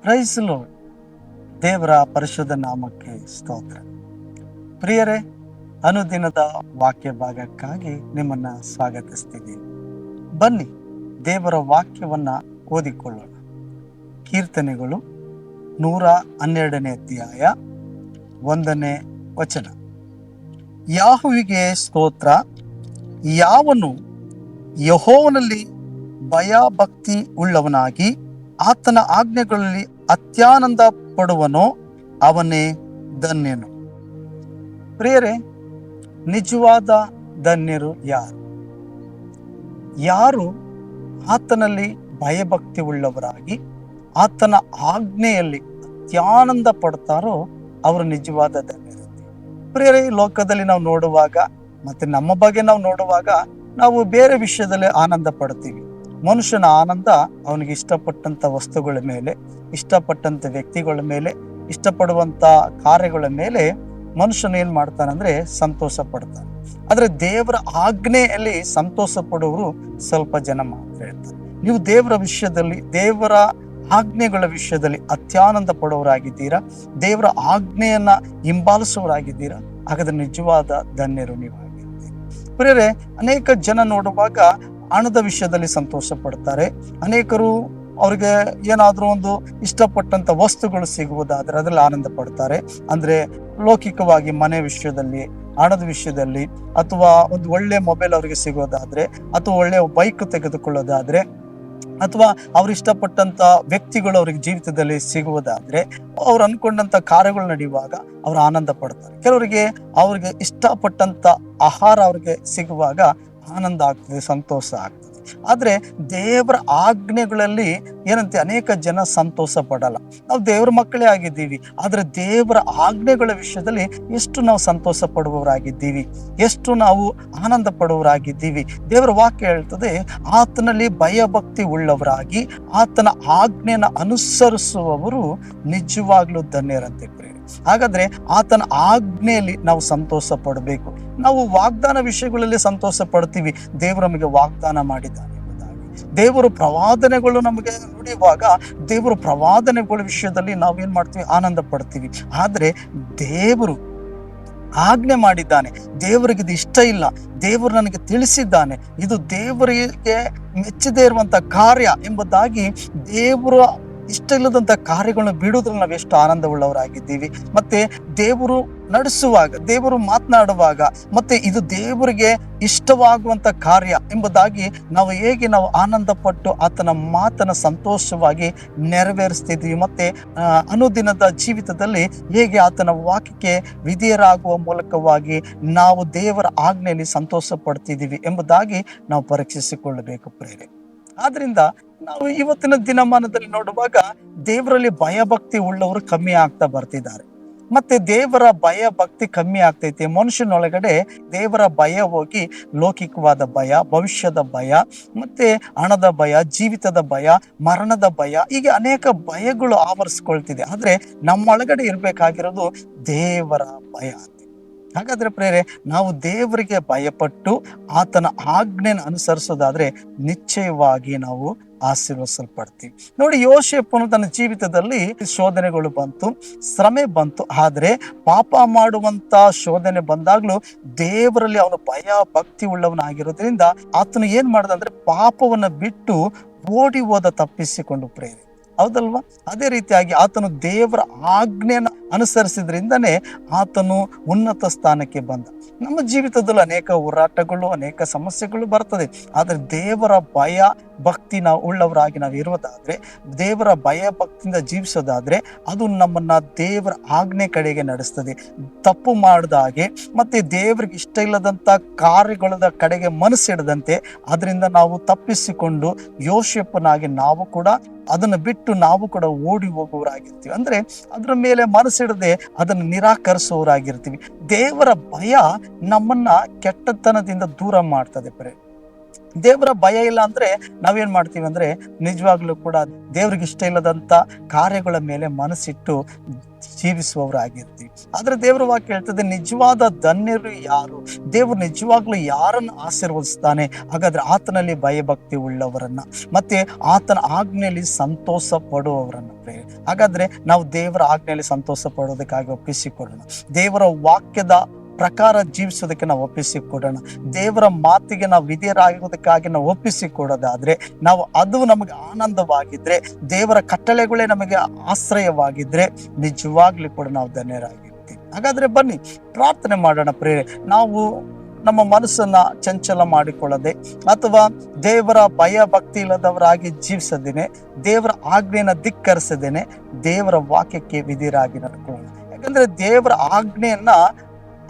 Price lord. ದೇವರ ಪರಿಶುದ್ಧ ನಾಮಕ್ಕೆ ಸ್ತೋತ್ರ. ಪ್ರಿಯರೇ, ಅನುದಿನದ ವಾಕ್ಯ ಭಾಗಕ್ಕಾಗಿ ನಿಮ್ಮನ್ನ ಸ್ವಾಗತಿಸ್ತಿದ್ದೀನಿ. ಬನ್ನಿ, ದೇವರ ವಾಕ್ಯವನ್ನ ಓದಿಕೊಳ್ಳೋಣ. ಕೀರ್ತನೆಗಳು 112ನೇ ಅಧ್ಯಾಯ 1ನೇ ವಚನ. ಯಾಹುವಿಗೆ ಸ್ತೋತ್ರ. ಯಾವನು ಯೆಹೋವನಲ್ಲಿ ಭಯಭಕ್ತಿ ಉಳ್ಳವನಾಗಿ ಆತನ ಆಜ್ಞೆಗಳಲ್ಲಿ ಅತ್ಯಾನಂದ ಪಡುವನೋ ಅವನೇ ಧನ್ಯನು. ಪ್ರಿಯರೇ, ನಿಜವಾದ ಧನ್ಯರು ಯಾರು? ಯಾರು ಆತನಲ್ಲಿ ಭಯಭಕ್ತಿ ಉಳ್ಳವರಾಗಿ ಆತನ ಆಜ್ಞೆಯಲ್ಲಿ ಅತ್ಯಾನಂದ ಪಡ್ತಾರೋ ಅವರು ನಿಜವಾದ ಧನ್ಯರಂತೆ. ಪ್ರಿಯರೇ, ಲೋಕದಲ್ಲಿ ನಾವು ನೋಡುವಾಗ ಮತ್ತೆ ನಮ್ಮ ಬಗ್ಗೆ ನಾವು ನೋಡುವಾಗ ನಾವು ಬೇರೆ ವಿಷಯದಲ್ಲಿ ಆನಂದ ಪಡ್ತೀವಿ. ಮನುಷ್ಯನ ಆನಂದ ಅವನಿಗೆ ಇಷ್ಟಪಟ್ಟಂತ ವಸ್ತುಗಳ ಮೇಲೆ, ಇಷ್ಟಪಟ್ಟಂತ ವ್ಯಕ್ತಿಗಳ ಮೇಲೆ, ಇಷ್ಟಪಡುವಂತ ಕಾರ್ಯಗಳ ಮೇಲೆ ಮನುಷ್ಯನ ಏನ್ ಮಾಡ್ತಾನಂದ್ರೆ ಸಂತೋಷ ಪಡ್ತಾನೆ. ಆದ್ರೆ ದೇವರ ಆಜ್ಞೆಯಲ್ಲಿ ಸಂತೋಷ ಪಡುವವರು ಸ್ವಲ್ಪ ಜನ ಮಾತ್ರ ಇರ್ತಾರೆ. ನೀವು ದೇವರ ವಿಷಯದಲ್ಲಿ, ದೇವರ ಆಜ್ಞೆಗಳ ವಿಷಯದಲ್ಲಿ ಅತ್ಯಾನಂದ ಪಡುವವರಾಗಿದ್ದೀರಾ, ದೇವರ ಆಜ್ಞೆಯನ್ನ ಹಿಂಬಾಲಿಸುವವರಾಗಿದ್ದೀರಾ, ಹಾಗಾದ್ರೆ ನಿಜವಾದ ಧನ್ಯರು ನೀವು ಆಗಿರ್ತೀರಿ. ಪ್ರಿಯರೇ, ಅನೇಕ ಜನ ನೋಡುವಾಗ ಹಣದ ವಿಷಯದಲ್ಲಿ ಸಂತೋಷ ಪಡ್ತಾರೆ. ಅನೇಕರು ಅವ್ರಿಗೆ ಏನಾದ್ರೂ ಒಂದು ಇಷ್ಟಪಟ್ಟಂತ ವಸ್ತುಗಳು ಸಿಗುವುದಾದ್ರೆ ಅದರಲ್ಲಿ ಆನಂದ ಪಡ್ತಾರೆ. ಅಂದ್ರೆ ಲೌಕಿಕವಾಗಿ ಮನೆ ವಿಷಯದಲ್ಲಿ, ಹಣದ ವಿಷಯದಲ್ಲಿ, ಅಥವಾ ಒಂದು ಒಳ್ಳೆ ಮೊಬೈಲ್ ಅವ್ರಿಗೆ ಸಿಗೋದಾದ್ರೆ, ಅಥವಾ ಒಳ್ಳೆ ಬೈಕ್ ತೆಗೆದುಕೊಳ್ಳೋದಾದ್ರೆ, ಅಥವಾ ಅವ್ರು ಇಷ್ಟಪಟ್ಟಂತ ವ್ಯಕ್ತಿಗಳು ಅವ್ರಿಗೆ ಜೀವಿತದಲ್ಲಿ ಸಿಗುವುದಾದ್ರೆ, ಅವ್ರು ಅನ್ಕೊಂಡಂತ ಕಾರ್ಯಗಳು ನಡೆಯುವಾಗ ಅವ್ರು ಆನಂದ ಪಡ್ತಾರೆ. ಕೆಲವರಿಗೆ ಅವ್ರಿಗೆ ಇಷ್ಟಪಟ್ಟಂತ ಆಹಾರ ಅವ್ರಿಗೆ ಸಿಗುವಾಗ ಆನಂದ ಆಗ್ತದೆ, ಸಂತೋಷ ಆಗ್ತದೆ. ಆದ್ರೆ ದೇವರ ಆಜ್ಞೆಗಳಲ್ಲಿ ಏನಂತೆ ಅನೇಕ ಜನ ಸಂತೋಷ ಪಡಲ್ಲ. ನಾವು ದೇವರ ಮಕ್ಕಳೇ ಆಗಿದ್ದೀವಿ, ಆದ್ರೆ ದೇವರ ಆಜ್ಞೆಗಳ ವಿಷಯದಲ್ಲಿ ಎಷ್ಟು ನಾವು ಸಂತೋಷ ಪಡುವವರಾಗಿದ್ದೀವಿ, ಎಷ್ಟು ನಾವು ಆನಂದ ಪಡುವವರಾಗಿದ್ದೀವಿ. ದೇವರ ವಾಕ್ಯ ಹೇಳ್ತದೆ, ಆತನಲ್ಲಿ ಭಯಭಕ್ತಿ ಉಳ್ಳವರಾಗಿ ಆತನ ಆಜ್ಞೆನ ಅನುಸರಿಸುವವರು ನಿಜವಾಗ್ಲೂ ಧನ್ಯರಂತೆ. ಹಾಗಾದ್ರೆ ಆತನ ಆಜ್ಞೆಯಲ್ಲಿ ನಾವು ಸಂತೋಷ ಪಡಬೇಕು. ನಾವು ವಾಗ್ದಾನ ವಿಷಯಗಳಲ್ಲಿ ಸಂತೋಷ ಪಡ್ತೀವಿ, ದೇವರು ನಮಗೆ ವಾಗ್ದಾನ ಮಾಡಿದ್ದಾನೆ ಎಂಬುದಾಗಿ. ದೇವರು ಪ್ರವಾದನೆಗಳು ನಮಗೆ ನುಡಿಯುವಾಗ ದೇವರು ಪ್ರವಾದನೆಗಳ ವಿಷಯದಲ್ಲಿ ನಾವೇನ್ ಮಾಡ್ತೀವಿ, ಆನಂದ ಪಡ್ತೀವಿ. ಆದ್ರೆ ದೇವರು ಆಜ್ಞೆ ಮಾಡಿದ್ದಾನೆ, ದೇವರಿಗೆ ಇದು ಇಷ್ಟ ಇಲ್ಲ, ದೇವರು ನನಗೆ ತಿಳಿಸಿದ್ದಾನೆ, ಇದು ದೇವರಿಗೆ ಮೆಚ್ಚದೇ ಇರುವಂತ ಕಾರ್ಯ ಎಂಬುದಾಗಿ ದೇವರ ಇಷ್ಟ ಇಲ್ಲದಂತ ಕಾರ್ಯಗಳನ್ನ ಬಿಡುವುದ್ರಲ್ಲಿ ನಾವು ಎಷ್ಟು ಆನಂದ ಉಳ್ಳವರಾಗಿದ್ದೀವಿ. ಮತ್ತೆ ದೇವರು ನಡೆಸುವಾಗ, ದೇವರು ಮಾತನಾಡುವಾಗ ಮತ್ತೆ ಇದು ದೇವರಿಗೆ ಇಷ್ಟವಾಗುವಂತ ಕಾರ್ಯ ಎಂಬುದಾಗಿ ನಾವು ಹೇಗೆ ನಾವು ಆನಂದ ಪಟ್ಟು ಆತನ ಮಾತನ್ನ ಸಂತೋಷವಾಗಿ ನೆರವೇರಿಸ್ತಿದ್ವಿ. ಮತ್ತೆ ಅನುದಿನದ ಜೀವಿತದಲ್ಲಿ ಹೇಗೆ ಆತನ ವಾಕ್ಯಕ್ಕೆ ವಿಧೇಯರಾಗುವ ಮೂಲಕವಾಗಿ ನಾವು ದೇವರ ಆಜ್ಞೆಯಲ್ಲಿ ಸಂತೋಷ ಪಡ್ತಿದ್ದೀವಿ ಎಂಬುದಾಗಿ ನಾವು ಪರೀಕ್ಷಿಸಿಕೊಳ್ಳಬೇಕು ಪ್ರೇರೆ. ಆದ್ರಿಂದ ನಾವು ಇವತ್ತಿನ ದಿನಮಾನದಲ್ಲಿ ನೋಡುವಾಗ ದೇವರಲ್ಲಿ ಭಯಭಕ್ತಿ ಉಳ್ಳವರು ಕಮ್ಮಿ ಆಗ್ತಾ ಬರ್ತಿದ್ದಾರೆ. ಮತ್ತೆ ದೇವರ ಭಯ ಭಕ್ತಿ ಕಮ್ಮಿ ಆಗ್ತೈತಿ. ಮನುಷ್ಯನೊಳಗಡೆ ದೇವರ ಭಯ ಹೋಗಿ ಲೌಕಿಕವಾದ ಭಯ, ಭವಿಷ್ಯದ ಭಯ, ಮತ್ತೆ ಹಣದ ಭಯ, ಜೀವಿತದ ಭಯ, ಮರಣದ ಭಯ, ಹೀಗೆ ಅನೇಕ ಭಯಗಳು ಆವರಿಸ್ಕೊಳ್ತಿದೆ. ಆದ್ರೆ ನಮ್ಮೊಳಗಡೆ ಇರ್ಬೇಕಾಗಿರೋದು ದೇವರ ಭಯ. ಹಾಗಾದ್ರೆ ಪ್ರೇರೆ, ನಾವು ದೇವರಿಗೆ ಭಯಪಟ್ಟು ಆತನ ಆಜ್ಞೆನ ಅನುಸರಿಸೋದಾದ್ರೆ ನಿಶ್ಚಯವಾಗಿ ನಾವು ಆಶೀರ್ವದಿಸಲ್ಪಡ್ತೀವಿ. ನೋಡಿ, ಯೋಸೇಫನು ತನ್ನ ಜೀವಿತದಲ್ಲಿ ಶೋಧನೆಗಳು ಬಂತು, ಶ್ರಮೆ ಬಂತು. ಆದ್ರೆ ಪಾಪ ಮಾಡುವಂತ ಶೋಧನೆ ಬಂದಾಗ್ಲೂ ದೇವರಲ್ಲಿ ಅವನು ಭಯ ಭಕ್ತಿ ಉಳ್ಳವನಾಗಿರೋದ್ರಿಂದ ಆತನು ಏನ್ ಮಾಡ್ದ ಅಂದ್ರೆ ಪಾಪವನ್ನ ಬಿಟ್ಟು ಓಡಿ ಹೋದ, ತಪ್ಪಿಸಿಕೊಂಡು ಪ್ರೇರೆ. ಹೌದಲ್ವಾ? ಅದೇ ರೀತಿಯಾಗಿ ಆತನು ದೇವರ ಆಜ್ಞೆನ ಅನುಸರಿಸಿದ್ರಿಂದನೇ ಆತನು ಉನ್ನತ ಸ್ಥಾನಕ್ಕೆ ಬಂದ. ನಮ್ಮ ಜೀವಿತದಲ್ಲಿ ಅನೇಕ ಹೋರಾಟಗಳು, ಅನೇಕ ಸಮಸ್ಯೆಗಳು ಬರ್ತದೆ. ಆದ್ರೆ ದೇವರ ಭಯ ಭಕ್ತಿ ನಾವು ಉಳ್ಳವರಾಗಿ ನಾವು ಇರೋದಾದ್ರೆ, ದೇವರ ಭಯ ಭಕ್ತಿಯಿಂದ ಜೀವಿಸೋದಾದ್ರೆ ಅದು ನಮ್ಮನ್ನ ದೇವರ ಆಜ್ಞೆ ಕಡೆಗೆ ನಡೆಸ್ತದೆ. ತಪ್ಪು ಮಾಡಿದ ಹಾಗೆ ಮತ್ತೆ ದೇವರಿಗೆ ಇಷ್ಟ ಇಲ್ಲದಂತ ಕಾರ್ಯಗಳ ಕಡೆಗೆ ಮನಸ್ಸಿಡದಂತೆ ಅದರಿಂದ ನಾವು ತಪ್ಪಿಸಿಕೊಂಡು ಯೋಸೇಫನಾಗಿ ನಾವು ಕೂಡ ಅದನ್ನು ಬಿಟ್ಟು ನಾವು ಕೂಡ ಓಡಿ ಹೋಗುವವರಾಗಿರ್ತೀವಿ. ಅಂದ್ರೆ ಅದರ ಮೇಲೆ ಮನಸ್ಸಿಡದೆ ಅದನ್ನು ನಿರಾಕರಿಸುವವರಾಗಿರ್ತೀವಿ. ದೇವರ ಭಯ ನಮ್ಮನ್ನ ಕೆಟ್ಟತನದಿಂದ ದೂರ ಮಾಡ್ತದೆ. ದೇವರ ಭಯ ಇಲ್ಲ ಅಂದ್ರೆ ನಾವೇನ್ ಮಾಡ್ತೀವಿ ಅಂದ್ರೆ ನಿಜವಾಗ್ಲೂ ಕೂಡ ದೇವ್ರಿಗೆ ಇಷ್ಟ ಇಲ್ಲದಂತ ಕಾರ್ಯಗಳ ಮೇಲೆ ಮನಸ್ಸಿಟ್ಟು ಜೀವಿಸುವವರಾಗಿರ್ತೀವಿ. ಆದ್ರೆ ದೇವರ ವಾಕ್ಯ ಹೇಳ್ತದೆ, ನಿಜವಾದ ಧನ್ಯರು ಯಾರು, ದೇವರು ನಿಜವಾಗ್ಲೂ ಯಾರನ್ನು ಆಶೀರ್ವದಿಸ್ತಾನೆ, ಹಾಗಾದ್ರೆ ಆತನಲ್ಲಿ ಭಯಭಕ್ತಿ ಉಳ್ಳವರನ್ನ, ಮತ್ತೆ ಆತನ ಆಜ್ಞೆಯಲ್ಲಿ ಸಂತೋಷ ಪಡುವವರನ್ನ. ಹಾಗಾದ್ರೆ ನಾವು ದೇವರ ಆಜ್ಞೆಯಲ್ಲಿ ಸಂತೋಷ ಪಡೋದಕ್ಕಾಗಿ ಒಪ್ಪಿಸಿಕೊಡೋಣ. ದೇವರ ವಾಕ್ಯದ ಪ್ರಕಾರ ಜೀವಿಸೋದಕ್ಕೆ ನಾವು ಒಪ್ಪಿಸಿಕೊಡೋಣ. ದೇವರ ಮಾತಿಗೆ ನಾವು ವಿಧೇಯರಾಗೋದಕ್ಕಾಗಿ ನಾವು ಒಪ್ಪಿಸಿಕೊಡೋದಾದ್ರೆ, ನಾವು ಅದು ನಮಗೆ ಆನಂದವಾಗಿದ್ರೆ, ದೇವರ ಕಟ್ಟಳೆಗಳೇ ನಮಗೆ ಆಶ್ರಯವಾಗಿದ್ರೆ, ನಿಜವಾಗ್ಲೂ ಕೂಡ ನಾವು ಧನ್ಯರಾಗಿರ್ತೀವಿ. ಹಾಗಾದ್ರೆ ಬನ್ನಿ ಪ್ರಾರ್ಥನೆ ಮಾಡೋಣ ಪ್ರಿಯರೇ. ನಾವು ನಮ್ಮ ಮನಸ್ಸನ್ನ ಚಂಚಲ ಮಾಡಿಕೊಳ್ಳದೆ ಅಥವಾ ದೇವರ ಭಯ ಭಕ್ತಿ ಇಲ್ಲದವರಾಗಿ ಜೀವಿಸದೇನೆ, ದೇವರ ಆಜ್ಞೆಯನ್ನ ಧಿಕ್ಕರಿಸದೇನೆ ದೇವರ ವಾಕ್ಯಕ್ಕೆ ವಿಧಿರಾಗಿ ನಡ್ಕೊಳ್ಳೋಣ. ಯಾಕಂದ್ರೆ ದೇವರ ಆಜ್ಞೆಯನ್ನ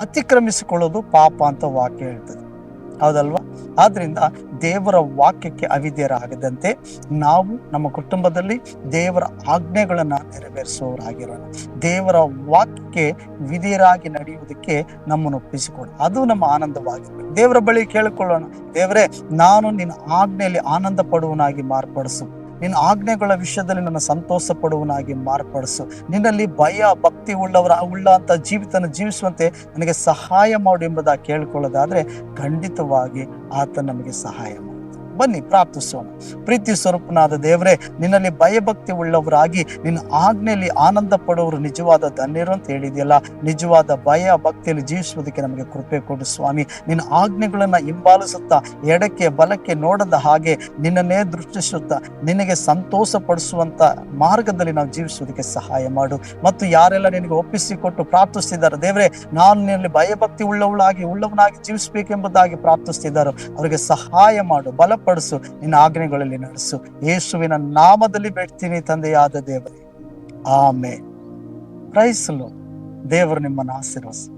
ಅತಿಕ್ರಮಿಸಿಕೊಳ್ಳೋದು ಪಾಪ ಅಂತ ವಾಕ್ಯ ಹೇಳ್ತದೆ, ಹೌದಲ್ವಾ? ಆದ್ರಿಂದ ದೇವರ ವಾಕ್ಯಕ್ಕೆ ಅವಿಧೇಯರಾಗದಂತೆ ನಾವು ನಮ್ಮ ಕುಟುಂಬದಲ್ಲಿ ದೇವರ ಆಜ್ಞೆಗಳನ್ನ ನೆರವೇರಿಸುವವರಾಗಿರೋಣ. ದೇವರ ವಾಕ್ಯಕ್ಕೆ ವಿಧೇಯರಾಗಿ ನಡೆಯುವುದಕ್ಕೆ ನಮ್ಮನ್ನು ಒಪ್ಪಿಸಿಕೊಡು, ಅದು ನಮ್ಮ ಆನಂದವಾಗಿರ್ಬೇಕು. ದೇವರ ಬಳಿ ಕೇಳಿಕೊಳ್ಳೋಣ, ದೇವರೇ, ನಾನು ನಿನ್ನ ಆಜ್ಞೆಯಲ್ಲಿ ಆನಂದ ಪಡುವನಾಗಿ ಮಾರ್ಪಡಿಸು, ನಿನ್ನ ಆಜ್ಞೆಗಳ ವಿಷಯದಲ್ಲಿ ನನ್ನ ಸಂತೋಷ ಪಡುವನಾಗಿ ಮಾರ್ಪಡಿಸು, ನಿನ್ನಲ್ಲಿ ಭಯ ಭಕ್ತಿ ಉಳ್ಳಂತ ಜೀವಿತನ ಜೀವಿಸುವಂತೆ ನನಗೆ ಸಹಾಯ ಮಾಡು ಎಂಬುದಾಗಿ ಕೇಳಿಕೊಳ್ಳೋದಾದ್ರೆ ಖಂಡಿತವಾಗಿ ಆತ ನಮಗೆ ಸಹಾಯ ಮಾಡು. ಬನ್ನಿ ಪ್ರಾರ್ಥಿಸೋಣ. ಪ್ರೀತಿ ಸ್ವರೂಪನಾದ ದೇವರೇ, ನಿನ್ನಲ್ಲಿ ಭಯಭಕ್ತಿ ಉಳ್ಳವರಾಗಿ ನಿನ್ನ ಆಜ್ಞೆಯಲ್ಲಿ ಆನಂದ ಪಡುವವರು ನಿಜವಾದ ಧನ್ಯರು ಅಂತ ಹೇಳಿದೆಯಲ್ಲ. ನಿಜವಾದ ಭಯ ಭಕ್ತಿಯಲ್ಲಿ ಜೀವಿಸುವುದಕ್ಕೆ ನಮಗೆ ಕೃಪೆ ಕೊಡು ಸ್ವಾಮಿ. ನಿನ್ನ ಆಜ್ಞೆಗಳನ್ನ ಹಿಂಬಾಲಿಸುತ್ತಾ ಎಡಕ್ಕೆ ಬಲಕ್ಕೆ ನೋಡದ ಹಾಗೆ ನಿನ್ನನ್ನೇ ದೃಷ್ಟಿಸುತ್ತಾ ನಿನಗೆ ಸಂತೋಷ ಪಡಿಸುವಂತ ಮಾರ್ಗದಲ್ಲಿ ನಾವು ಜೀವಿಸುವುದಕ್ಕೆ ಸಹಾಯ ಮಾಡು. ಮತ್ತು ಯಾರೆಲ್ಲ ನಿನಗೆ ಒಪ್ಪಿಸಿಕೊಟ್ಟು ಪ್ರಾರ್ಥಿಸ್ತಿದ್ದಾರೆ ದೇವರೇ, ನಾನು ನಿನ್ನಲ್ಲಿ ಭಯಭಕ್ತಿ ಉಳ್ಳವನಾಗಿ ಜೀವಿಸಬೇಕೆಂಬುದಾಗಿ ಪ್ರಾರ್ಥಿಸ್ತಿದ್ದಾರೆ, ಅವರಿಗೆ ಸಹಾಯ ಮಾಡು, ಬಲಪಡಿಸು, ನಿನ್ನ ಆಜ್ಞೆಗಳಲ್ಲಿ ನಡೆಸು. ಯೇಸುವಿನ ನಾಮದಲ್ಲಿ ಬೇಡ್ತೀನಿ ತಂದೆಯಾದ ದೇವರೇ, ಆಮೆನ್. Price lord. ದೇವರು ನಿಮ್ಮನ್ನು ಆಶೀರ್ವದಿಸಲಿ.